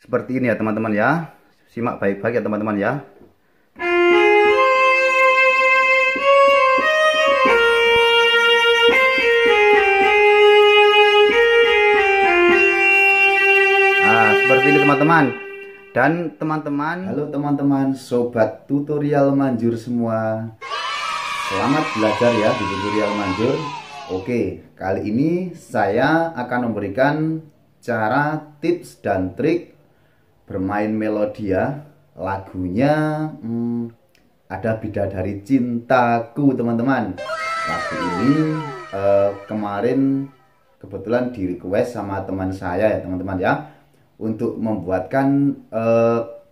seperti ini ya teman-teman ya. Simak baik-baik ya teman-teman ya. Nah, seperti ini teman-teman. Dan teman-teman, halo teman-teman sobat tutorial manjur semua. Selamat belajar ya di tutorial manjur. Oke, kali ini saya akan memberikan cara, tips dan trik bermain melodia. Lagunya ada Bidadari Cintaku teman-teman. Lagu ini kemarin kebetulan di request sama teman saya ya teman-teman ya, untuk membuatkan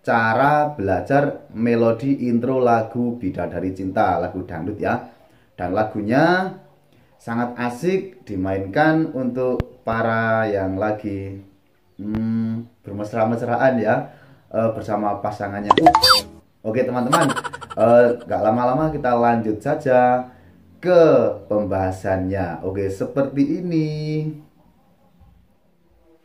cara belajar melodi intro lagu Bidadari Cinta, lagu dangdut ya. Dan lagunya sangat asik dimainkan untuk para yang lagi bermesra-mesraan ya, bersama pasangannya. Oke teman-teman, gak lama-lama kita lanjut saja ke pembahasannya. Oke, seperti ini.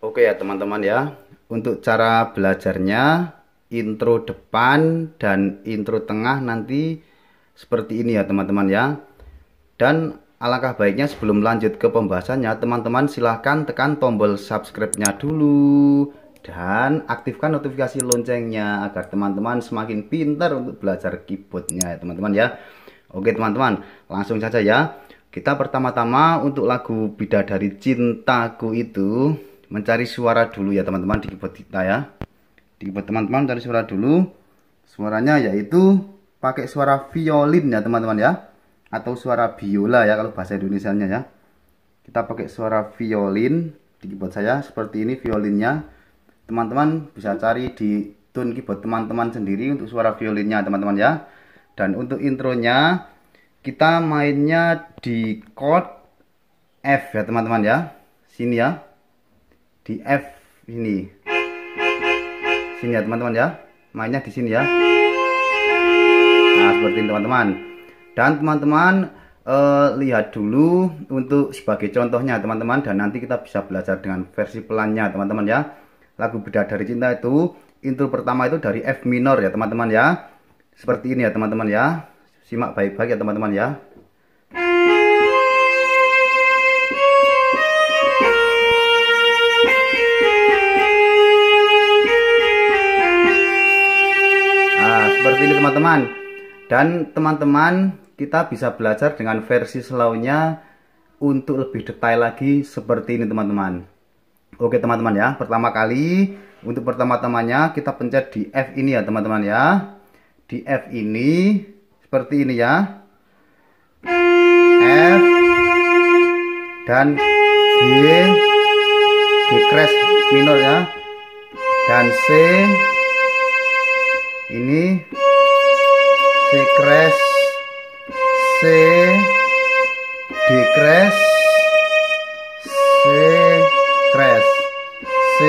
Oke ya teman-teman ya, untuk cara belajarnya, intro depan dan intro tengah nanti seperti ini ya teman-teman ya. Dan alangkah baiknya sebelum lanjut ke pembahasannya, teman-teman silahkan tekan tombol subscribe-nya dulu dan aktifkan notifikasi loncengnya agar teman-teman semakin pintar untuk belajar keyboardnya ya teman-teman ya. Oke teman-teman, langsung saja ya. Kita pertama-tama untuk lagu Bidadari Cintaku itu mencari suara dulu ya teman-teman di keyboard kita ya. Di keyboard teman-teman cari suara dulu. Suaranya yaitu pakai suara violin ya teman-teman ya, atau suara biola ya kalau bahasa Indonesianya ya. Kita pakai suara violin di keyboard saya seperti ini violinnya. Teman-teman bisa cari di tune keyboard teman-teman sendiri untuk suara violinnya teman-teman ya. Dan untuk intronya kita mainnya di chord F ya teman-teman ya. Sini ya. Di F ini. Sini ya teman-teman ya. Mainnya di sini ya. Nah, seperti ini teman-teman. Dan teman-teman lihat dulu untuk sebagai contohnya teman-teman, dan nanti kita bisa belajar dengan versi pelannya teman-teman ya. Lagu Bidadari Cinta itu intro pertama itu dari F minor ya teman-teman ya. Seperti ini ya teman-teman ya. Simak baik-baik ya teman-teman ya. Nah, seperti ini teman-teman. Dan teman-teman kita bisa belajar dengan versi slow-nya untuk lebih detail lagi seperti ini teman-teman. Oke teman-teman ya, pertama kali untuk pertama-tamanya kita pencet di F ini ya teman-teman ya. Di F ini seperti ini ya. F dan G crash minor ya. Dan C ini C crash, C, D crash, C crash, C,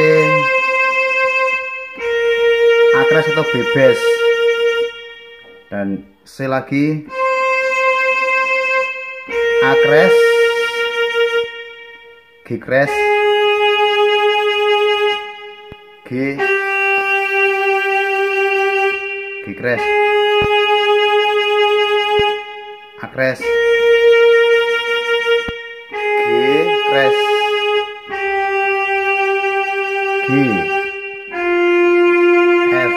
A crash atau B bass, dan C lagi, A crash, G crash, G crash, A crash, G crash, G, F.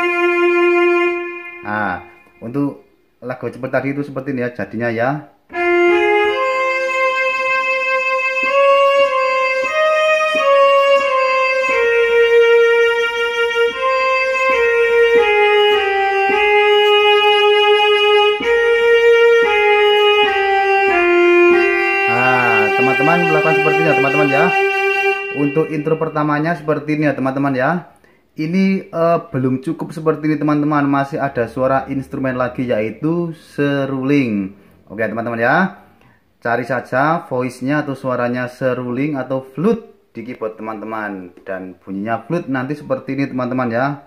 Nah, untuk lagu seperti tadi itu seperti ini ya jadinya ya. Teman-teman melakukan seperti ini ya teman-teman ya. Untuk intro pertamanya seperti ini ya teman-teman ya. Ini belum cukup seperti ini teman-teman, masih ada suara instrumen lagi yaitu seruling. Oke teman-teman ya, cari saja voice-nya atau suaranya seruling atau flute di keyboard teman-teman, dan bunyinya flute nanti seperti ini teman-teman ya.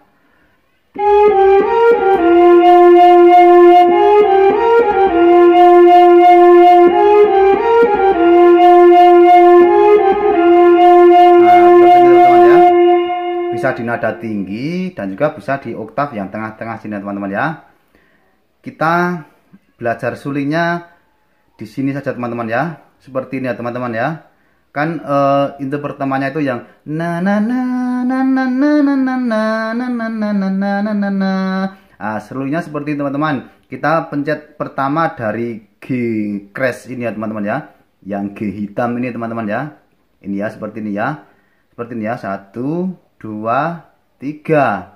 bisa di nada tinggi dan juga bisa di oktav yang tengah-tengah sini teman-teman ya. Kita belajar sulingnya di sini saja teman-teman ya. Seperti ini ya teman-teman ya. Kan intro pertamanya itu yang na na na na na na na na na na na na na na na na. Nah, sulingnya seperti ini teman-teman. Kita pencet pertama dari G crash ini ya teman-teman ya. Yang G hitam ini teman-teman ya. Ini ya seperti ini ya. Seperti ini ya. 1, 2, 3.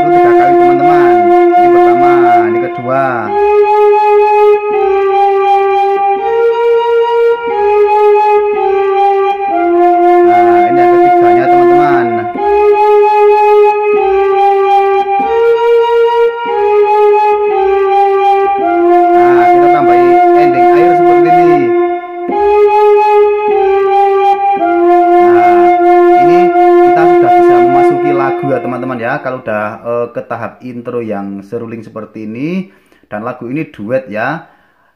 Itu 3 kali teman-teman. Ini pertama, ini kedua. Nah, ini yang ketiganya teman-teman. Nah, kita tambahin ending air seperti ini. Ya teman-teman ya, kalau udah ke tahap intro yang seruling seperti ini, dan lagu ini duet ya,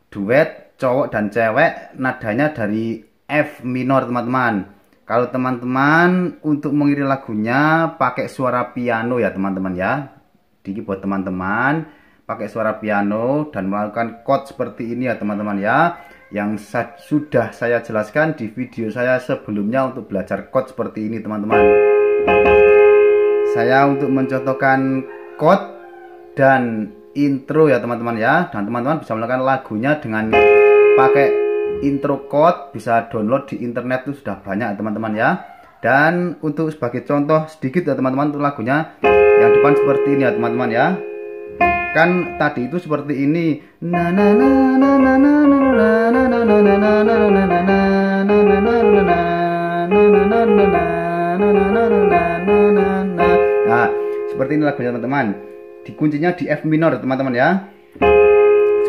duet cowok dan cewek, nadanya dari F minor teman-teman. Kalau teman-teman untuk mengiring lagunya pakai suara piano ya teman-teman ya, di keyboard teman-teman pakai suara piano dan melakukan chord seperti ini ya teman-teman ya, yang sudah saya jelaskan di video saya sebelumnya untuk belajar chord seperti ini teman-teman. Saya untuk mencontohkan chord dan intro ya teman-teman ya, dan teman-teman bisa melakukan lagunya dengan pakai intro chord, bisa download di internet itu sudah banyak teman-teman ya. Dan untuk sebagai contoh sedikit ya teman-teman untuk lagunya yang depan seperti ini ya teman-teman ya. Kan tadi itu seperti ini. Nah, seperti ini lagunya teman-teman. Dikuncinya di F minor teman-teman ya.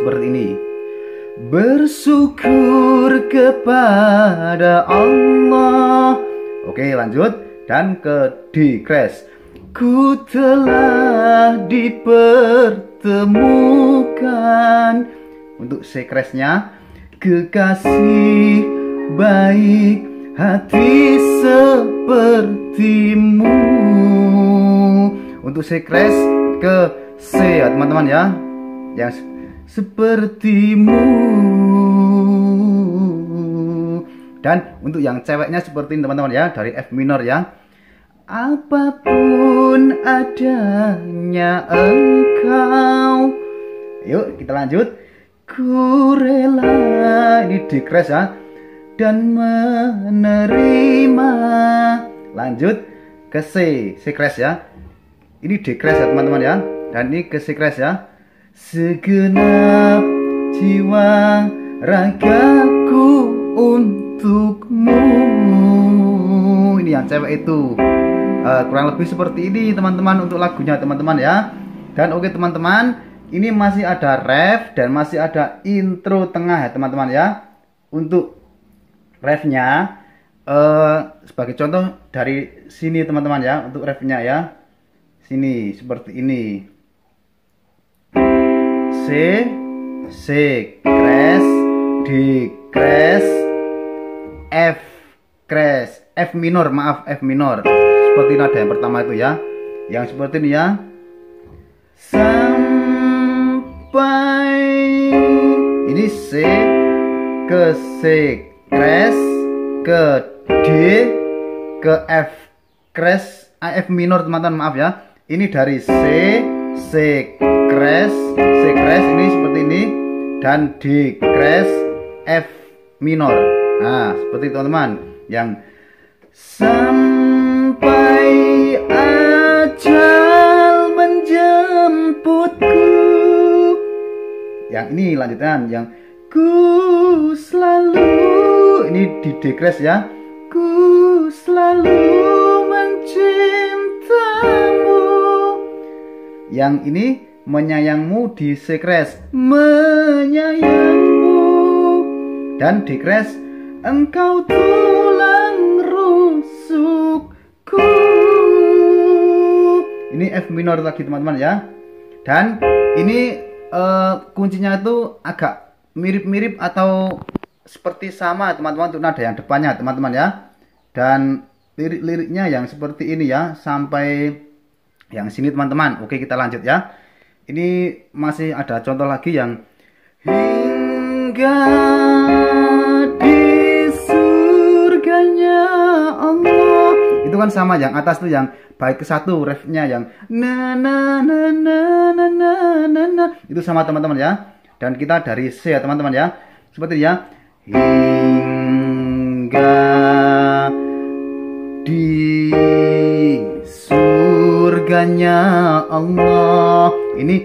Seperti ini. Bersyukur kepada Allah. Oke, lanjut. Dan ke D crash. Ku telah dipertemukan. Untuk C crashnya, kekasih baik hati sepertimu. Untuk C crash ke C ya teman-teman ya, yang sepertimu. Dan untuk yang ceweknya seperti ini teman-teman ya, dari F minor ya. Apapun adanya engkau. Yuk kita lanjut. Ku rela, ini D crash ya, dan menerima. Lanjut ke C crash ya. Ini D crash ya teman-teman ya, dan ini ke C crash ya. Segenap jiwa ragaku untukmu. Ini yang cewek itu. Kurang lebih seperti ini teman-teman untuk lagunya teman-teman ya. Dan oke teman-teman, ini masih ada ref dan masih ada intro tengah ya teman-teman ya. Untuk refnya sebagai contoh dari sini teman-teman ya, untuk refnya ya. Sini seperti ini. C crash, D crash, F crash, F minor, maaf F minor. Seperti nada yang pertama itu ya. Yang seperti ini ya. Sampai ini C ke C crash, ke D, ke F crash, F minor teman-teman, maaf ya. Ini dari C crash ini seperti ini, dan D crash, F minor. Nah seperti itu teman-teman. Yang sampai ajal menjemputku. Yang ini lanjutan, yang ku selalu, ini di D crash ya. Ku selalu mencintamu. Yang ini menyayangmu di C crash, menyayangmu. Dan D crash, engkau tulang rusukku. Ini F minor lagi teman-teman ya. Dan ini kuncinya itu agak mirip-mirip atau seperti sama teman-teman untuk nada yang depannya teman-teman ya. Dan lirik-liriknya yang seperti ini ya sampai yang sini teman-teman. Oke, kita lanjut ya. Ini masih ada contoh lagi yang hingga di surganya Allah. Itu kan sama, yang atas tuh yang bait ke satu refnya yang na na na na na na na na. Itu sama teman-teman ya. Dan kita dari C ya teman-teman ya. Seperti ya. Hingga di surganya Allah. Ini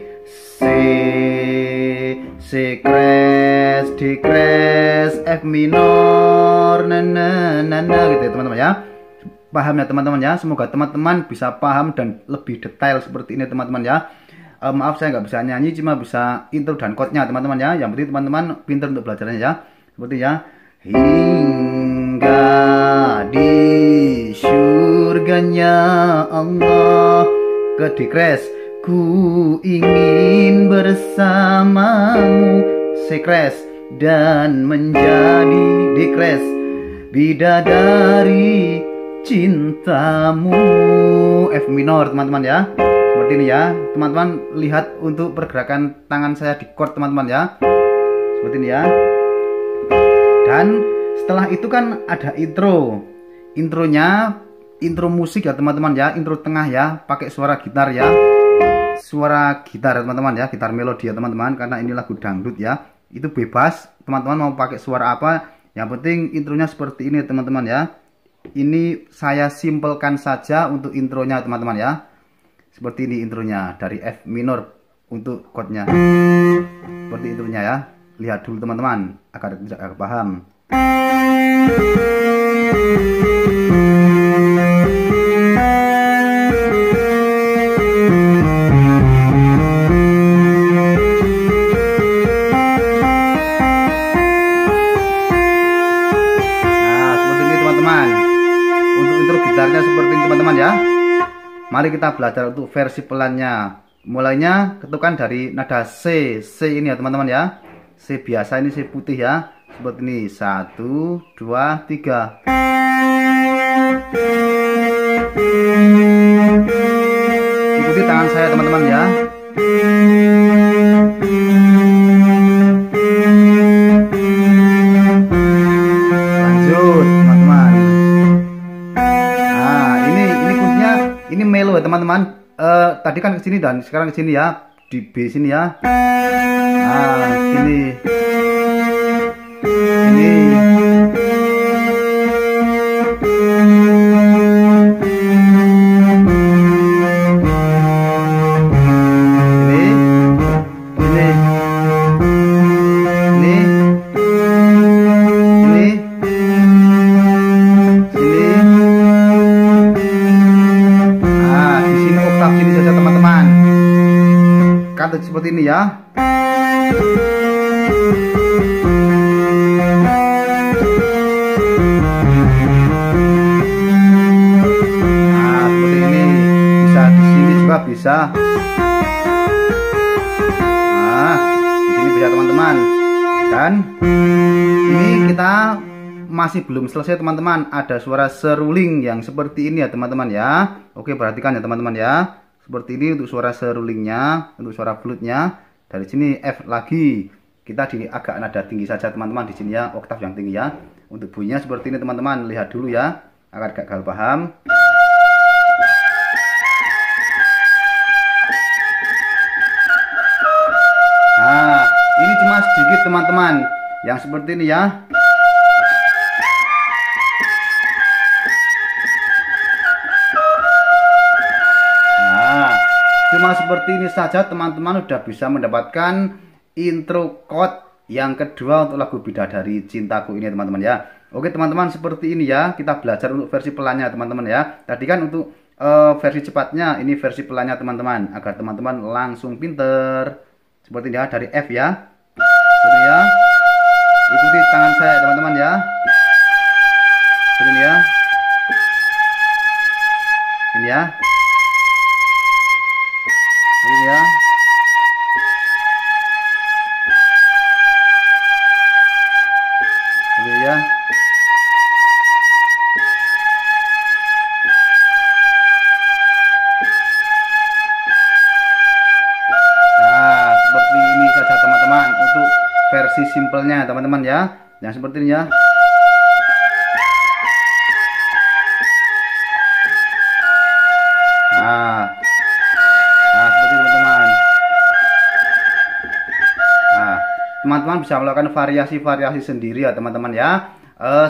C crash, D crash, F minor, na na na na gitu ya teman-teman ya. Paham ya teman-teman ya. Semoga teman-teman bisa paham dan lebih detail seperti ini teman-teman ya. Maaf saya nggak bisa nyanyi, cuma bisa intro dan chordnya teman-teman ya. Yang penting teman-teman pintar untuk belajarnya ya. Seperti ya. Hingga di surganya Allah ke dikres ku ingin bersamamu sekres dan menjadi dikres bidadari cintamu F minor teman-teman ya. Seperti ini ya teman-teman, lihat untuk pergerakan tangan saya di chord teman-teman ya, seperti ini ya. Dan setelah itu kan ada intronya, intro musik ya teman-teman ya, intro tengah ya, pakai suara gitar ya, suara gitar teman-teman ya, gitar melodi ya teman-teman, karena ini lagu dangdut ya. Itu bebas teman-teman mau pakai suara apa, yang penting intronya seperti ini teman-teman ya. Ini saya simpelkan saja untuk intronya teman-teman ya. Seperti ini intronya dari F minor untuk chordnya. Seperti intronya ya. Lihat dulu teman-teman agar tidak paham. Nah, seperti ini teman-teman. Untuk intro gitarnya seperti ini teman-teman ya. Mari kita belajar untuk versi pelannya. Mulainya ketukan dari nada C. C ini ya teman-teman ya. C biasa, ini C putih ya. Seperti ini. 1, 2, 3. Ikuti tangan saya teman-teman ya. Lanjut teman-teman. Nah, ini kuncinya, ini melo ya teman-teman. Tadi kan ke sini dan sekarang ke sini ya. Di B sini ya. Nah, sini. Ini. Seperti ini ya. Nah, seperti ini. Bisa di sini juga bisa. Nah, di sini bisa teman-teman. Dan ini kita masih belum selesai teman-teman. Ada suara seruling yang seperti ini ya teman-teman ya. Oke, perhatikan ya teman-teman ya. Seperti ini untuk suara serulingnya, untuk suara flute-nya. Dari sini F lagi. Kita di agak nada tinggi saja teman-teman di sini ya, oktav yang tinggi ya. Untuk bunyinya seperti ini teman-teman. Lihat dulu ya, agar gagal paham. Nah, ini cuma sedikit teman-teman. Yang seperti ini ya. Cuma seperti ini saja teman-teman sudah bisa mendapatkan intro chord yang kedua untuk lagu Bidadari Cintaku ini teman-teman ya. Oke teman-teman, seperti ini ya. Kita belajar untuk versi pelannya teman-teman ya. Tadi kan untuk versi cepatnya, ini versi pelannya teman-teman. Agar teman-teman langsung pinter. Seperti ini ya, dari F ya. Seperti ya. Ikuti tangan saya teman-teman ya. Seperti ini ya. Ini ya. Ini ya. Oke ya. Nah, seperti ini saja teman-teman untuk versi simpelnya teman-teman ya. Yang seperti ini ya. Nah, seperti itu teman-teman. Nah, teman-teman bisa melakukan variasi-variasi sendiri ya teman-teman ya.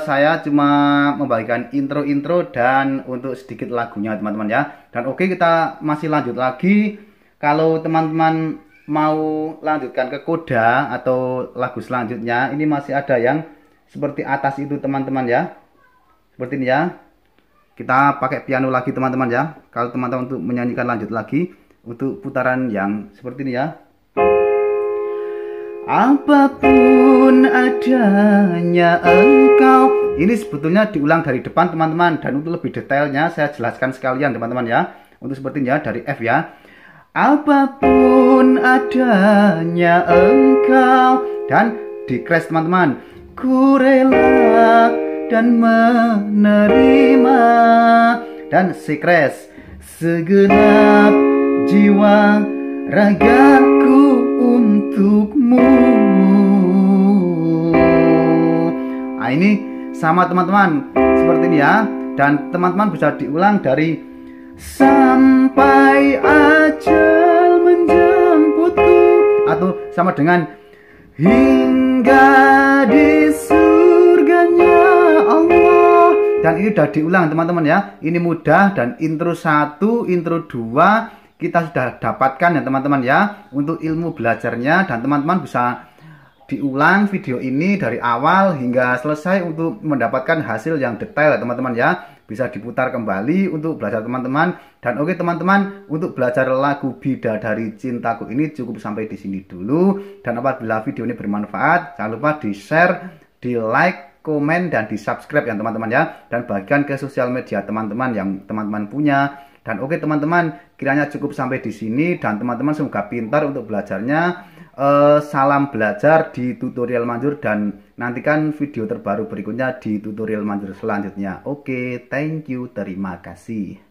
Saya cuma membagikan intro-intro dan untuk sedikit lagunya teman-teman ya. Dan oke, kita masih lanjut lagi. Kalau teman-teman mau lanjutkan ke koda atau lagu selanjutnya, ini masih ada yang seperti atas itu teman-teman ya. Seperti ini ya. Kita pakai piano lagi teman-teman ya. Kalau teman-teman untuk menyanyikan lanjut lagi untuk putaran yang seperti ini ya. Apapun adanya engkau. Ini sebetulnya diulang dari depan teman-teman. Dan untuk lebih detailnya saya jelaskan sekalian teman-teman ya. Untuk seperti ini ya, dari F ya. Apapun adanya engkau. Dan di crash teman-teman. Ku rela dan menerima. Dan si crash. Segenap jiwa ragaku untukmu. Nah, ini sama teman-teman seperti ini ya. Dan teman-teman bisa diulang dari sampai ajal menjemputku, atau sama dengan hingga di surganya Allah. Dan ini udah diulang teman-teman ya. Ini mudah. Dan intro 1, intro 2 kita sudah dapatkan ya teman-teman ya untuk ilmu belajarnya. Dan teman-teman bisa diulang video ini dari awal hingga selesai untuk mendapatkan hasil yang detail ya teman-teman ya. Bisa diputar kembali untuk belajar teman-teman. Dan oke teman-teman, untuk belajar lagu Bidadari Cintaku ini cukup sampai di sini dulu. Dan apabila video ini bermanfaat, jangan lupa di share, di like, komen, dan di subscribe ya teman-teman ya. Dan bagikan ke sosial media teman-teman yang teman-teman punya. Dan oke teman-teman, kiranya cukup sampai di sini. Dan teman-teman semoga pintar untuk belajarnya. Salam belajar di tutorial Manjur. Dan nantikan video terbaru berikutnya di tutorial Manjur selanjutnya. Oke, thank you, terima kasih.